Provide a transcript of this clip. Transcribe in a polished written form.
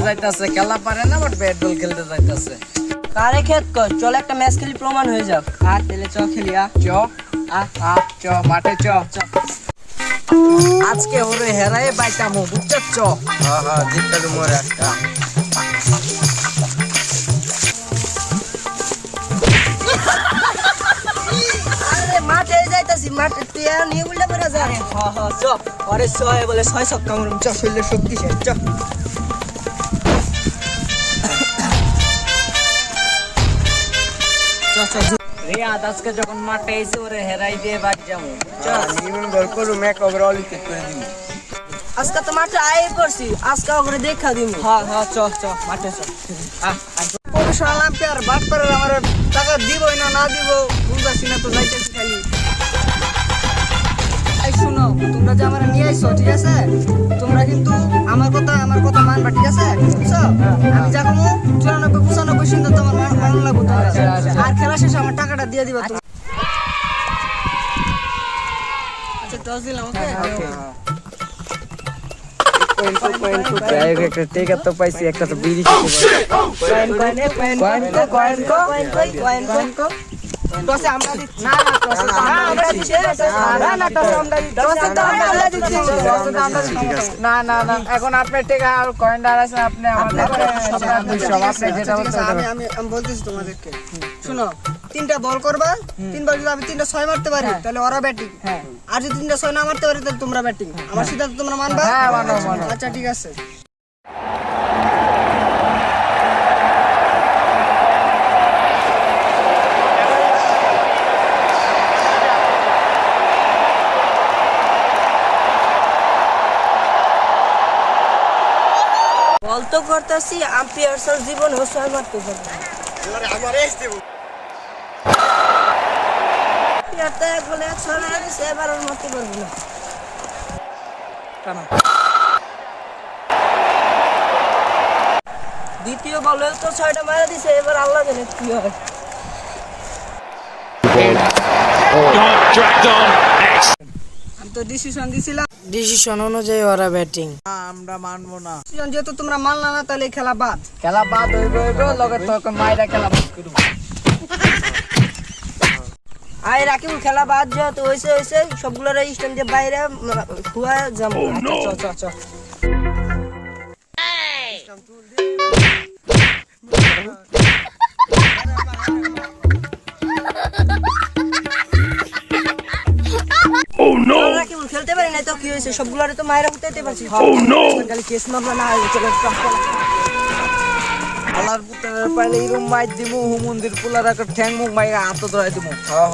যাইতাছে, খেলা পারে না বাট ব্যাট বল খেলতে যাইতাছে। কারে খেত কর, চল একটা ম্যাচ খেলি প্রমাণ হয়ে যাক। তাহলে চ খেলি। চ চ মাঠে চ। আজকে ওরে হেরাই বাইতামু, বুঝছ? চ। হ্যাঁ জিতটা তো মোর একটা। আরে মাঠে যাইতাছি, মাঠে তুই নিয়ে বললে বেরা যা। চ আরে ছয় বলে 6 ছক্কা মারুম। চ শরীরের শক্তি শেষ। চ রিয়াদ আজকে যখন মাঠে এসে ওরে হেরাই দিয়ে বাদ যাবো। নিমন গোল করু মেক ওভারঅল উইকেট করে দিমু। আজকে তো মাঠে আয় করছি, আজকে ওরে দেখা দিমু। চ মাঠে চ। প্রফেশনাল আম্পায়ার বাট করে আমার টাকা দিবই না দিব বুঝাছি না, তো যাইতেছি খালি। এই শুনো, তোমরা যে আমার নিয়ে আইছো, ঠিক আছে? তোমরা কিন্তু আমার কথা মানবা, ঠিক আছে? বুঝছো? আমি যা কমু 94-95 সিন্ধু তোমার মানন লাগবে তোমরা। আর খেলা শেষে আমার টাকাটা দিয়ে দিবা তুমি। আচ্ছা টস দিলাম, ওকে? একটা টেকা তো পাইছি, একটা তো বিড়ি টসে আমরা দিচ্ছি। না আমরা দিচ্ছি। না এখন আপনার টেকা আর কয়েন দাঁড়াচ্ছেন, আপনি আমাদের আমি বলতেছি তোমাদেরকে, শুনো, 3টা বল করবা, 3 বার যদি আমি 3টা 6 মারতে পারি তাহলে ওরা ব্যাটিং, আর যদি 3টা 6 না মারতে পারি তাহলে তোমরা ব্যাটিং। আমার সিদ্ধান্ত তোমরা মানবা? হ্যাঁ, মানবো। আচ্ছা ঠিক আছে। বল তো করতেছি, আম্পায়ার স্যার জীবন হোসাই মারতে পারবে। বলে 6 মারা দিছে, এবার আর মারতে পারবে না। দ্বিতীয় বলে তো 6টা মারা দিছে, এবার আল্লাহ জানে কি হয়। আমি তো ডিসিশন দিছিলাম, ডিসিশন অনুযায়ী ওরা ব্যাটিং। আমরা মানবো না। যেহেতু তোমরা মানলা না তাহলে এই খেলা বাদ। খেলা বাদ হইব লগে তো মাইরা খেলা বাদ করব। আয় রাকিবুল, খেলা বাদ যেহেতু হয়েছে সবগুলোর স্ট্যান্ড দিয়ে বাইরে খুয়া যাবো। চ রাকিবুল খেলতে পারি না তো কি হয়েছে, সবগুলোরে তো মায়েরা উঠাইতে পারছি। খালি কেস মামলা না হয় চলো। আল্লাহর পুত্রের পাইলে এরম মাইর দিমু, হুমন্দির পোলার ঠ্যাং মুখ মাইরা হাত ধরাই দিমু। হ্যাঁ